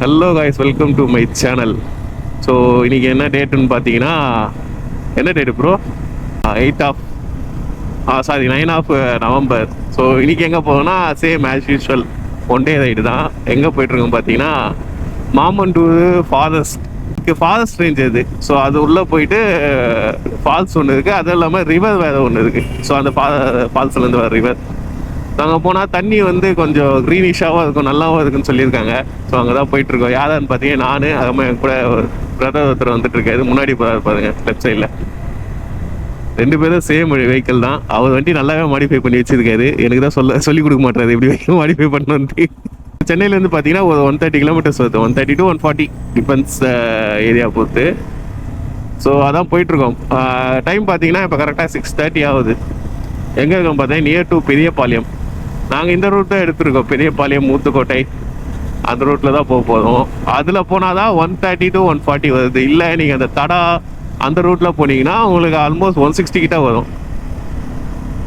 Hello guys, welcome to my channel. So இன்றைக்கி என்ன டேட்டுன்னு பார்த்தீங்கன்னா, என்ன date bro? 9 of November. So இன்றைக்கி எங்கே போகணும்னா, same as usual one day ride தான். எங்கே போய்ட்டுருக்கோம் பார்த்தீங்கன்னா, மாமன் டு ஃபாரஸ்ட் ரேஞ்ச் அது. ஸோ அது உள்ளே போயிட்டு ஃபால்ஸ் ஒன்று இருக்குது, அதுவும் இல்லாமல் ரிவர் வேறு ஒன்று இருக்குது. ஸோ அந்த ஃபால்ஸ்லேருந்து வர ரிவர் அங்கே போனால் தண்ணி வந்து கொஞ்சம் க்ரீனிஷாகவும் இருக்கும், நல்லாவும் இருக்குன்னு சொல்லியிருக்காங்க. ஸோ அங்கே தான் போயிட்டுருக்கோம். யாரான்னு பார்த்தீங்கன்னா நான், அதுமாதிரி என் கூட பிரதர் ஒருத்தர் வந்துட்டுருக்காரு. முன்னாடி பாருங்க லெஃப்ட் சைடில். 2 பேரும் சேம் வெஹிக்கிள் தான். அவர் வண்டி நல்லாவே மாடிஃபை பண்ணி வச்சுருக்காரு. எனக்கு தான் சொல்லி கொடுக்க மாட்டாரு எப்படி மாடிஃபை பண்ணணுன்ட்டு. சென்னையிலேருந்து பார்த்தீங்கன்னா ஒரு 130 கிலோமீட்டர்ஸ் வருது, 130 to 140 டிபெண்ட்ஸ் ஏரியா பொறுத்து. ஸோ அதான் போயிட்டுருக்கோம். டைம் பார்த்தீங்கன்னா இப்போ கரெக்டாக 6:30 ஆகுது. எங்கே இருக்கோம் பார்த்தீங்கன்னா நியர் டு பெரியபாளையம். நாங்கள் இந்த ரூட் தான் எடுத்துருக்கோம், பெரியபாளையம் ஊத்துக்கோட்டை அந்த ரூட்டில் தான் போக போகிறோம். அதில் போனால் தான் 130 to 140 வருது. இல்லை நீங்கள் அந்த தடா அந்த ரூட்டில் போனீங்கன்னா உங்களுக்கு ஆல்மோஸ்ட் 160 கிட்ட வரும்.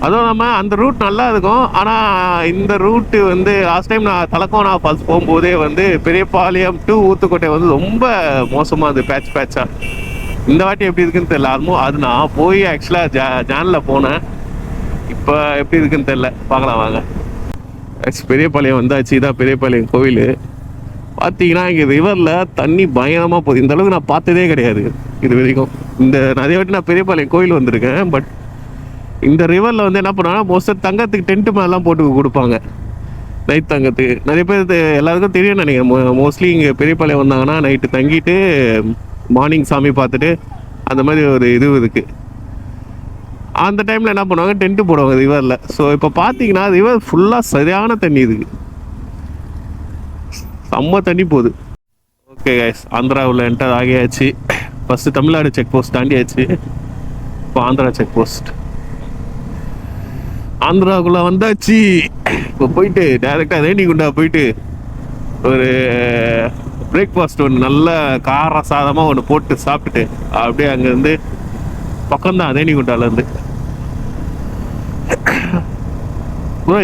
அதுவும் இல்லாமல் அந்த ரூட் நல்லா இருக்கும். ஆனால் இந்த ரூட்டு வந்து லாஸ்ட் டைம் நான் தலக்கோனா ஃபால்ஸ் போகும்போதே வந்து பெரியபாளையம் டு ஊத்துக்கோட்டை வந்து ரொம்ப மோசமாக இருந்தது, பேட்சாக. இந்த வாட்டி எப்படி இருக்குன்னு தெரியல. அது நான் போய் ஆக்சுவலாக ஜானில் போனேன். இப்போ எப்படி இருக்குன்னு தெரியல, பார்க்கலாம் வாங்க. பெரியபாளையம் வந்தாச்சு. இதான் பெரியபாளையம் கோவில். பார்த்தீங்கன்னா இங்கே ரிவரில் தண்ணி பயங்கரமாக போகுது. இந்த அளவுக்கு நான் பார்த்ததே கிடையாது இது வரைக்கும். நிறைய வாட்டி நான் பெரியபாளையம் கோவில் வந்திருக்கேன். பட் இந்த ரிவரில் வந்து என்ன பண்ணுவாங்கன்னா, மோஸ்ட்டாக தங்கத்துக்கு டென்ட்டு மேலாம் போட்டு கொடுப்பாங்க, நைட் தங்கத்துக்கு. நிறைய பேர் எல்லாருக்கும் தெரியும் நினைக்கிறேன். மோஸ்ட்லி இங்கே பெரியபாளையம் வந்தாங்கன்னா நைட்டு தங்கிட்டு மார்னிங் சாமி பார்த்துட்டு அந்த மாதிரி ஒரு இது இருக்குது. அந்த டைமில் என்ன பண்ணுவாங்க, டென்ட்டு போடுவாங்க ரிவரில். ஸோ இப்போ பார்த்தீங்கன்னா ரிவர் ஃபுல்லாக சரியான தண்ணி இருக்குது, செம்ம தண்ணி போகுது. ஓகே கைஸ், ஆந்திராவில் என்டர் ஆகியாச்சு. ஃபஸ்ட்டு தமிழ்நாடு செக் போஸ்ட் தாண்டியாச்சு. இப்போ ஆந்திரா செக் போஸ்ட். ஆந்திராவுக்குள்ளே வந்தாச்சு. இப்போ போயிட்டு டைரெக்டாக ரேணிகுண்டா போயிட்டு ஒரு பிரேக்ஃபாஸ்ட் ஒன்று நல்ல கார சாதமாக ஒன்று போட்டு சாப்பிட்டுட்டு அப்படியே அங்கேருந்து பக்கம்தான் ரேணிகுண்டாலேருந்து.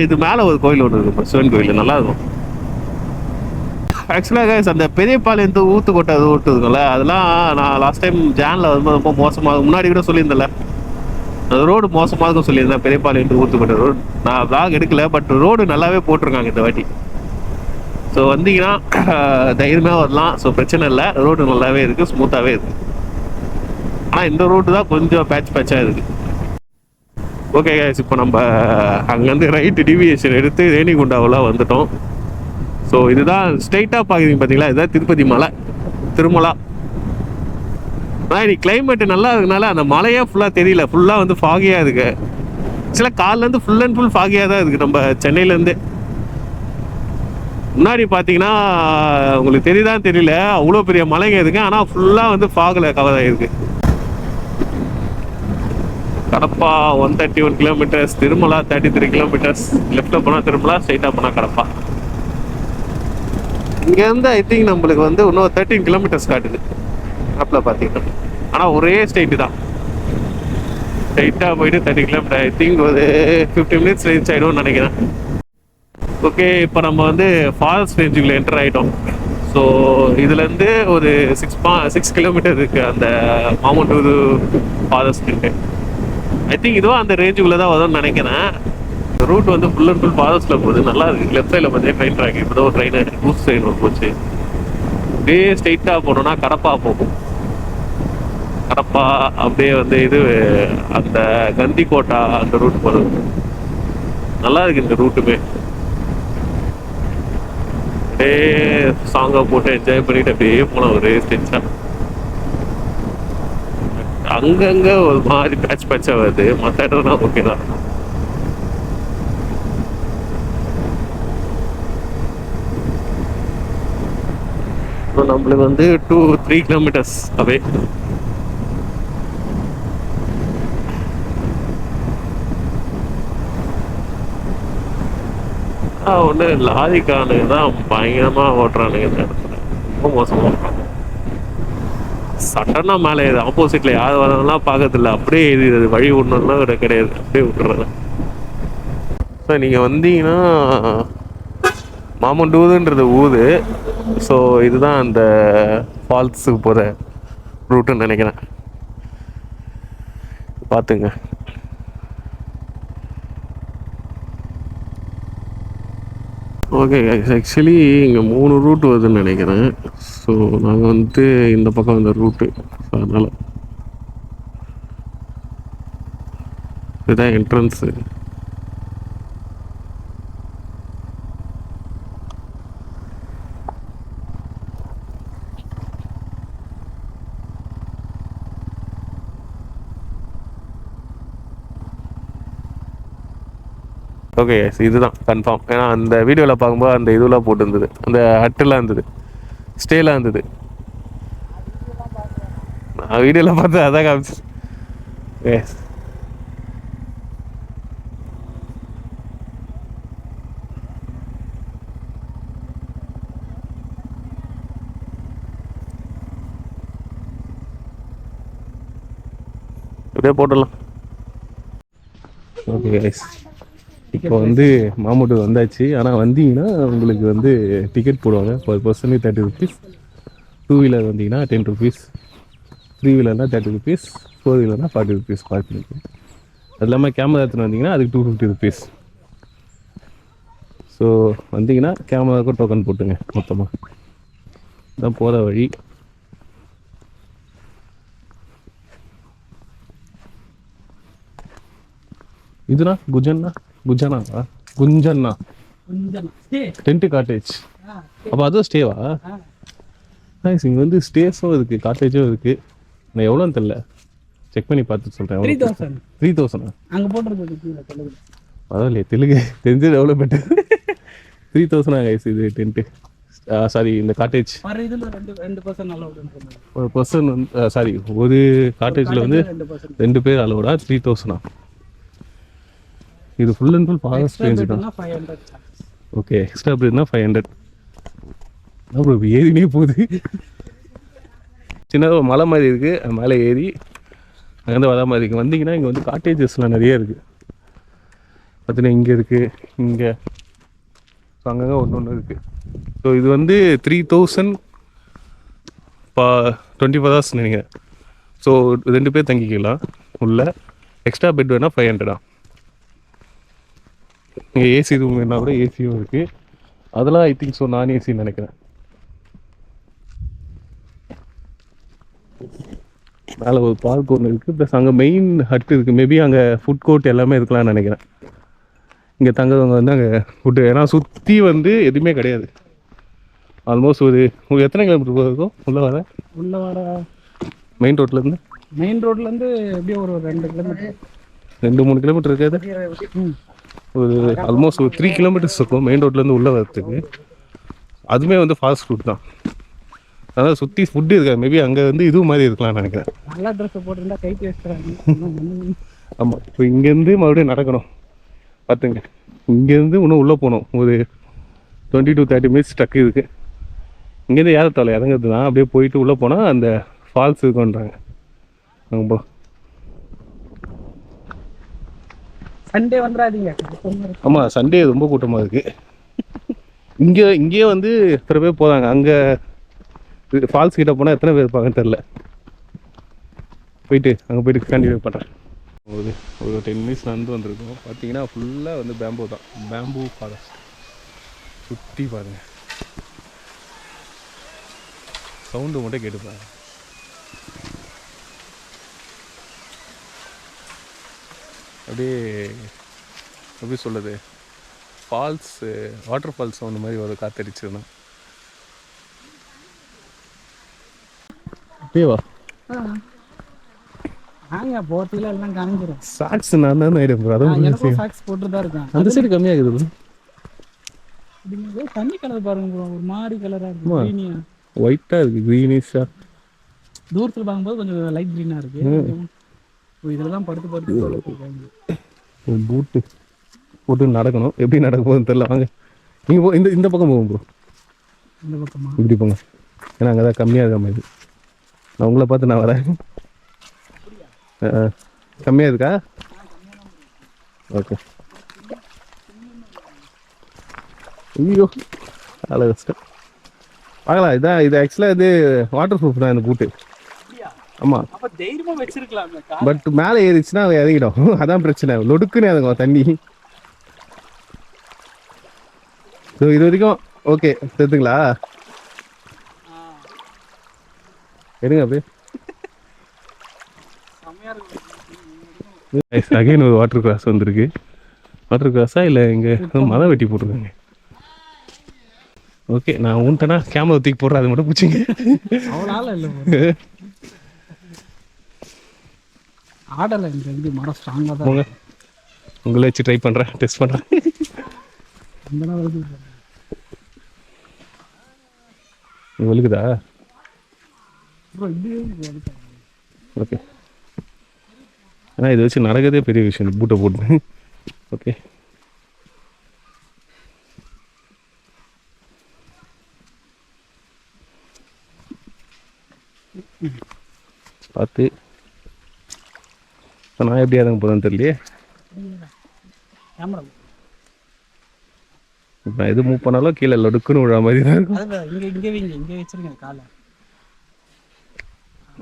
இது மேலே ஒரு கோயில் ஒன்று இருக்கும், சிவன் கோயில், நல்லா இருக்கும். ஆக்சுவலாக அந்த பெரியபாளையத்து ஊத்துக்கோட்டை ரூட் இருக்குல்ல, அதெல்லாம் நான் லாஸ்ட் டைம் ஜானில் வரும்போது ரொம்ப மோசமாக, முன்னாடி கூட சொல்லியிருந்தேன்ல, ரோடு மோசமாக இருக்கும் சொல்லியிருந்தேன். பெரியபாளையத்து ஊத்துக்கோட்டை ரோடு நான் விளாக் எடுக்கல, பட் ரோடு நல்லாவே போட்டிருக்காங்க இந்த வாட்டி. ஸோ வந்தீங்கன்னா தைரியமாக வரலாம். ஸோ பிரச்சனை இல்லை, ரோடு நல்லாவே இருக்குது, ஸ்மூத்தாகவே இருக்குது. ஆனால் இந்த ரோடு தான் கொஞ்சம் பேட்சாக இருக்குது. ஓகே கைஸ், இப்போ நம்ம அங்கேருந்து ரைட்டு டிவியேஷன் எடுத்து ரேணிகுண்டாவில் வந்துட்டோம். ஸோ இதுதான் ஸ்ட்ரைட்டாக பார்க்குறீங்க பார்த்தீங்களா, இதுதான் திருப்பதி மலை, திருமலா. ஆனால் இன்னைக்கு கிளைமேட்டு நல்லா இருக்கனால அந்த மலையே ஃபுல்லாக தெரியல, ஃபுல்லாக வந்து ஃபாகியாக இருக்கு. ஆக்சுவலாக காலிலேருந்து ஃபுல் அண்ட் ஃபுல் ஃபாகியாக தான் இருக்குது நம்ம சென்னையிலேருந்து. முன்னாடி பார்த்தீங்கன்னா உங்களுக்கு தெரியுதான்னு தெரியல, அவ்வளோ பெரிய மலைங்க இருக்குது. ஆனால் ஃபுல்லாக வந்து ஃபாகில் கவர் ஆகிருக்கு. Kadapa 131 kilometres, Tirumala 33 kilometres. லெஃப்டில் போனால் திருமலா, ஸ்ட்ரைட்டாக போனால் கடப்பா. இங்கேருந்து ஐ திங்க் நம்மளுக்கு வந்து இன்னும் 13 கிலோமீட்டர்ஸ் காட்டுது மேப்பில் பார்த்தீங்கன்னா. ஆனால் ஒரே ஸ்ட்ரைட்டு தான், ஸ்ட்ரைட்டாக போயிட்டு 30 கிலோமீட்டர். ஐ திங்க் ஒரு 50 மினிட்ஸ் ரீச் ஆகிடும்னு நினைக்கிறேன். ஓகே, இப்போ நம்ம வந்து ஃபாரஸ்ட் ரேஞ்சுக்குள்ளே என்டர் ஆகிட்டோம். ஸோ இதுலேருந்து ஒரு 6 கிலோமீட்டர் இருக்குது அந்த மாமண்டூர் ஃபாரஸ்ட்டுக்கு. ஐ திங்க் இதுவும் அந்த ரேஞ்சுக்குள்ளே தான் வரும்னு நினைக்கிறேன். ரூட் வந்து ஃபுல் அண்ட் ஃபுல் ஃபாரஸ்ட்டில் போகுது, நல்லா இருக்குது. லெஃப்ட் சைடில் பார்த்தீங்கன்னா ட்ரெயின் ட்ராக், இப்போ தான் ஒரு ட்ரெயின் ஊஸ் ட்ரெயின் ஒன்று போச்சு. அப்படியே ஸ்ட்ரைட்டாக போனோன்னா கடப்பா போகும். கடப்பா அப்படியே வந்து இது அந்த கந்திக்கோட்டா அந்த ரூட் போகிறது. நல்லா இருக்குது இந்த ரூட்டுமே. அப்படியே சாங்காக போட்டு என்ஜாய் பண்ணிட்டு அப்படியே போனோம் ஒரே ஸ்டென்ஸாக. அங்கங்கே ஒரு மாதிரி பேட்சாக வருது, மற்ற இடம்னா ஓகே தான். நம்மளுக்கு வந்து 2-3 கிலோமீட்டர்ஸ் அவே. ஒன்று லாரிக்கானுங்க தான் பயங்கரமாக ஓட்டுறானுங்க இந்த இடத்துல, ரொம்ப மோசமாக ஓட்டுறாங்க. சட்டனா மேலே இது ஆப்போசிட்டில் யார் வரலாம் பார்க்கறதில்ல, அப்படியே இது வழி விடணும்னா கிடையாது, அப்படியே விட்டுறாங்க. சார் நீங்கள் வந்தீங்கன்னா மாமண்டூதுன்றது ஊது. ஸோ இதுதான் அந்த ஃபால்ஸுக்கு போகிற ரூட்டுன்னு நினைக்கிறேன். பார்த்துங்க. ஓகே, ஆக்சுவலி இங்கே 3 ரூட் வருதுன்னு நினைக்கிறேன். ஸோ நாங்கள் வந்துட்டு இந்த பக்கம் இந்த ரூட்டு, ஸோ அதனால் இதுதான் என்ட்ரன்ஸு. ஓகே, இதுதான் கன்ஃபார்ம். ஏன்னா அந்த வீடியோவில் பார்க்கும்போது அந்த இதுலாம் போட்டுருந்தது, அந்த ஹட்டெல்லாம் இருந்தது, ஸ்டேலாம் இருந்தது. நான் வீடியோவில் பார்த்து அதான் காமிச்சு. எஸ், அப்படியே போட்டுடலாம். ஓகே கைஸ், இப்போ வந்து மாமூட்டூர் வந்தாச்சு. ஆனால் வந்தீங்கன்னா உங்களுக்கு வந்து டிக்கெட் போடுவாங்க. பர் பர்சனுக்கு 30 ருபீஸ். 2 வீலர் வந்தீங்கன்னா 10 ருபீஸ், 3 வீலர்னா 30 ருபீஸ், 4 வீலர்னா 40 ருபீஸ் பார்க்கிங்க்கு. அது இல்லாமல் கேமரா எடுத்துன்னு வந்தீங்கன்னா அதுக்கு 250 ருபீஸ். ஸோ வந்தீங்கன்னா கேமராவுக்கும் டோக்கன் போட்டுங்க மொத்தமாக. இதான் போகிற வழி. இதுனா குஞ்சனா டென்ட் காட்டேஜ். அப்போ அதுவும் ஸ்டேவா? நைஸ். இங்கே வந்து ஸ்டேஸும் இருக்குது, காட்டேஜும் இருக்குது. நான் எவ்வளோன்னு தெரியல, செக் பண்ணி பார்த்து சொல்கிறேன். 3000 அங்கே போட்டுருக்கு. பரவாயில்லையே, தெலுங்கு தெரிஞ்சது எவ்வளோ பெட்டர். 3000 கைஸ் இது டென்ட்டு. சாரி, இந்த காட்டேஜ் ஒரு பர்சன் வந்து சாரி, ஒரு காட்டேஜில் வந்து 2 பேர் அலோடா. 3000. இது full and full forest range தான். ஓகே, எக்ஸ்ட்ரா பெட்னா 500. அப்புறம் ஏறினே போகுது. சின்ன மலை மாதிரி இருக்குது, அது மேலே ஏறி அங்கேருந்து வர மாதிரி இருக்குது. வந்தீங்கன்னா இங்கே வந்து காட்டேஜஸ்லாம் நிறைய இருக்குது. பார்த்தீங்கன்னா இங்கே இருக்குது, இங்கே, ஸோ அங்கங்கே ஒன்று இருக்குது. ஸோ இது வந்து 3000 24 hours நினைக்கிறேன். ஸோ 2 பேர் தங்கிக்கலாம் உள்ள. எக்ஸ்ட்ரா பெட் வேணால் 500. இங்கே ஏசி ரூம் வேணா கூட ஏசியும் இருக்குது. அதெல்லாம் ஐ திங்க் ஸோ நான் ஏசின்னு நினைக்கிறேன். மேலே ஒரு பார்க் ஒன்று இருக்குது, ப்ளஸ் அங்கே மெயின் ஹட் இருக்குது. மேபி அங்கே ஃபுட் கோர்ட் எல்லாமே இருக்கலாம்னு நினைக்கிறேன். இங்கே தங்குறவங்க வந்து அங்கே ஃபுட்டு, ஏன்னா சுற்றி வந்து எதுவுமே கிடையாது. ஆல்மோஸ்ட் ஒரு எத்தனை கிலோமீட்டர் போகிறதுக்கும் உள்ளே வர மெயின் ரோட்லேருந்து எப்படியும் ஒரு 2 கிலோமீட்டர் 2-3 கிலோமீட்டர் இருக்காது. ஒரு ஆல்மோஸ்ட் ஒரு 3 கிலோமீட்டர்ஸ் இருக்கும் மெயின் ரோட்லேருந்து உள்ளே வரத்துக்கு. அதுவுமே வந்து ஃபாஸ்ட் ஃபுட் தான், அதான் சுற்றி ஃபுட்டு இருக்காது. மேபி அங்கே வந்து இது மாதிரி இருக்கலாம்னு நினைக்கிறேன். நல்லா ட்ரெஸ் போட்டுருந்தா கை பேசுகிறாங்க. ஆமாம், இப்போ இங்கேருந்து மறுபடியும் நடக்கணும். பார்த்துங்க, இங்கேருந்து இன்னும் உள்ளே போகணும். ஒரு 20 to 30 minutes ட்ரக் இருக்குது. இங்கேருந்து ஏறத்தால இறங்குறது தான். அப்படியே போயிட்டு உள்ளே போனால் அந்த ஃபால்ஸ் இருக்குன்றாங்க. அங்கே போகலாம். சண்டே வந்துடாதீங்க. ஆமாம், சண்டே ரொம்ப கூட்டமாக இருக்குது. இங்கேயே வந்து எத்தனை பேர் போகிறாங்க. அங்கே ஃபால்ஸ் கிட்ட போனால் எத்தனை பேர் இருப்பாங்கன்னு தெரில. அங்கே போயிட்டு கண்டினியூ பண்ணுறேன். ஒரு 10 minutes நடந்து வந்திருக்கோம். பார்த்தீங்கன்னா ஃபுல்லாக வந்து பேம்பூ தான், பேம்பூ ஃபாரஸ்ட். சுற்றி பாருங்கள், சவுண்டு மட்டும் கேட்டுப்பாங்க. அப்படியே எப்படி சொல்லுது, ஃபால்ஸ், வாட்டர் ஃபால்ஸ் சவுண்டு மாதிரி ஒரு காத்தடிச்சிருந்தோம். அப்படியேவா? போட்டில எல்லாம் காமிக்கிறேன். சாக்ஸ் நான் தான் ஐடியா. எனக்கும் சாக்ஸ் போட்டு தான் இருக்கேன். அந்த சைடு கம்மியாகுது. தண்ணி கலர் பாருங்க ப்ரோ, ஒரு மாதிரி கலரா இருக்கு. கிரீனியா ஒயிட்டா இருக்கு, கிரீனிஷா. தூரத்துல பாக்கும்போது கொஞ்சம் லைட் கிரீனா இருக்கு. இதெல்லாம் படுத்து பூட்டு போட்டு நடக்கணும். எப்படி நடக்க போகுதுன்னு தெரியல. வாங்க நீங்க இந்த பக்கம் போகும் ப்ரோ. இந்த பக்கமா? இப்படி போங்க, ஏன்னா அங்கதான் கம்மியா இருக்க மாதிரி. நான் உங்களை பார்த்து நான் வரேன். கம்மியா இருக்கா? ஓகே. ஐயோ, அவ்வளோ கஷ்டம். பார்க்கலாம். இதான் இது ஆக்சுவலாக இது வாட்டர் ப்ரூஃப் தான் இந்த பூட்டு. ஆமாம். அப்ப தைரியமா வச்சிருக்கலாம். பட் மேலே ஏறிச்சுன்னா அது இறங்கிடும். அதான் பிரச்சனை. லொடுக்குன்னு இறங்கும் தண்ணி. ஸோ இது வரைக்கும் ஓகே தெரியுதுங்களா? எடுங்க அப்படியே. அகைன் ஒரு வாட்டர் கிராஸ் வந்திருக்கு. வாட்டர் கிராஸா இல்லை இங்கே மரம் வெட்டி போட்டிருக்காங்க. ஓகே நான் ஊன்ட்டேன்னா கேமரா தூக்கி போடுறேன், அது மட்டும் பிடிச்சிங்க. அவ்வளோ இல்லை ஆடலை. இந்த மரம் ஸ்ட்ராங்காக தான் போங்க. உங்களை வச்சு ட்ரை பண்ணுறேன், டெஸ்ட் பண்ணுறேன். வலுக்குதா? ஓகே. ஆனால் இதை வச்சு நடக்கிறதே பெரிய விஷயம், இந்த பூட்டை போட்டு. ஓகே பார்த்து. இப்போ நான் எப்படி இறங்க போகிறேன்னு தெரியலையே. இப்போ எது மூவ் பண்ணாலும் கீழே லொடுக்குன்னு விழா மாதிரி தான் இருக்கும். இங்கே வச்சிருங்க காலை.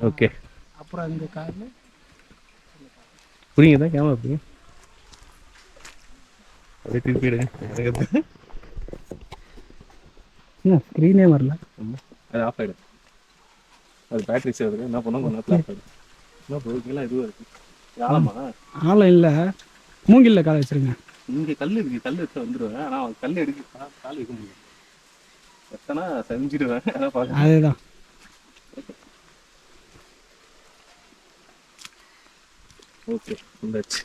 ஓகே. அப்புறம் இந்த காலில் புரியுங்க தான் கேமரா புரியுங்க. அப்படியே திருப்பிடுங்க. ஸ்க்ரீனே வரல. அது ஆஃப் ஆகிடும். அது பேட்டரி சேவ் என்ன பண்ணோம் கொஞ்சம் நேரத்தில் ஆஃப் ஆகிடும். என்ன பொருட்கள்லாம் இதுவாக இருக்குது. ஆழமா ஆழம் இல்லை, மூங்கில்ல காலை வச்சிருங்க. இங்கே கல் இருக்குது, கல் எடுத்து வந்துடுவேன். ஆனால் கல் எடுக்க கால் வைக்க முடியும். எத்தனா செஞ்சிடுவேன். அதான் பார்க்க. அதேதான். ஓகே வந்தாச்சு.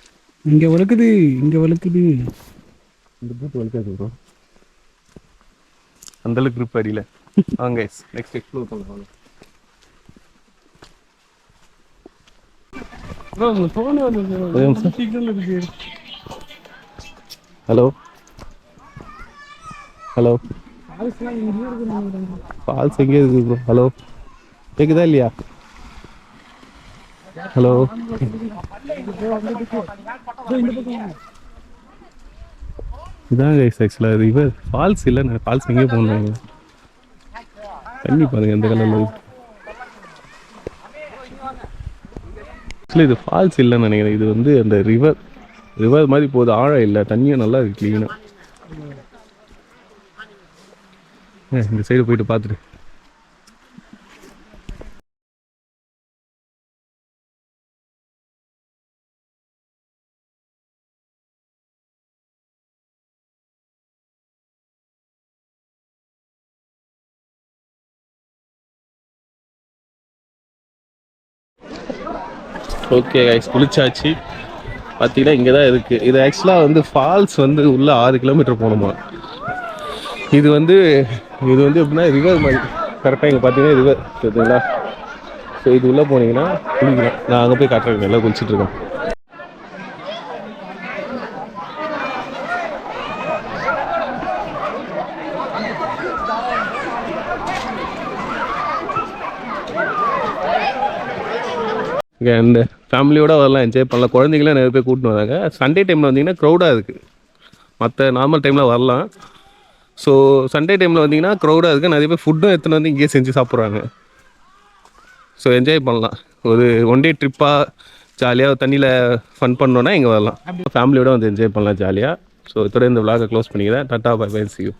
இங்கே வழுக்குது, இங்கே வழுக்குது. இந்த பூட்டு வழுக்காது ப்ரோ, அந்தளவுக்கு grip அடியில். வாங்க நெக்ஸ்ட் எக்ஸ்ப்ளோர் பண்ணலாம். ப்ரோ உங்கள் ஃபோனே வந்து சிக்னல் இருக்கு. Hello hello. ஃபால்ஸ்லாம் இங்கே இருக்குது. ஃபால்ஸ் எங்கே இருக்குது ப்ரோ? ஹலோ கேட்குதா இல்லையா? ஹலோ. இதான் கைஸ் ஆக்சுவலாக ரிவர் ஃபால்ஸ் இல்லை. நான் ஃபால்ஸ் எங்கே போனாங்க தண்ணி பாருங்க எந்த கலரில் இருக்கு. ஆக்சுவலி இது ஃபால்ஸ் இல்லைன்னு நினைக்கிறேன். இது வந்து அந்த ரிவர் மாதிரி போகுது. ஆழம் இல்லை, தண்ணியும் நல்லா இருக்கு க்ளீனாக. இந்த சைடு போயிட்டு பார்த்துட்டு. ஓகே கைஸ் குளிச்சாச்சு. பார்த்தீங்கன்னா இங்கே தான் இருக்குது. இது ஆக்சுவலாக வந்து ஃபால்ஸ் வந்து உள்ளே 6 கிலோமீட்டர் போகணுமா. இது வந்து எப்படின்னா ரிவர் மாதிரி கரெக்டாக இங்கே பார்த்தீங்கன்னா ரிவர் சரிங்களா. ஸோ இது உள்ளே போனீங்கன்னா குளிக்கலாம். நான் அங்கே போய் காட்டுறேன், எல்லாம் குளிச்சுட்ருக்கேன். அண்ட் ஃபேமிலியோடு வரலாம், என்ஜாய் பண்ணலாம். குழந்தைங்களாம் நிறைய பேர் கூட்டின்னு வராங்க. சண்டே டைமில் வந்தீங்கன்னா க்ரௌடாக இருக்குது. மற்ற நார்மல் டைமில் வரலாம். ஸோ சண்டே டைமில் வந்தீங்கன்னா க்ரௌடாக இருக்குது. நிறைய பேர் ஃபுட்டும் எடுத்துன்னு வந்து இங்கேயே செஞ்சு சாப்பிட்றாங்க. ஸோ என்ஜாய் பண்ணலாம். ஒரு ஒன் டே ட்ரிப்பாக ஜாலியாக தண்ணியில் ஃபன் பண்ணோன்னா இங்கே வரலாம். ஃபேமிலியோடு வந்து என்ஜாய் பண்ணலாம் ஜாலியாக. ஸோ இதோட இந்த விளாகை க்ளோஸ் பண்ணிக்கிறேன். Tata bye bye, see you.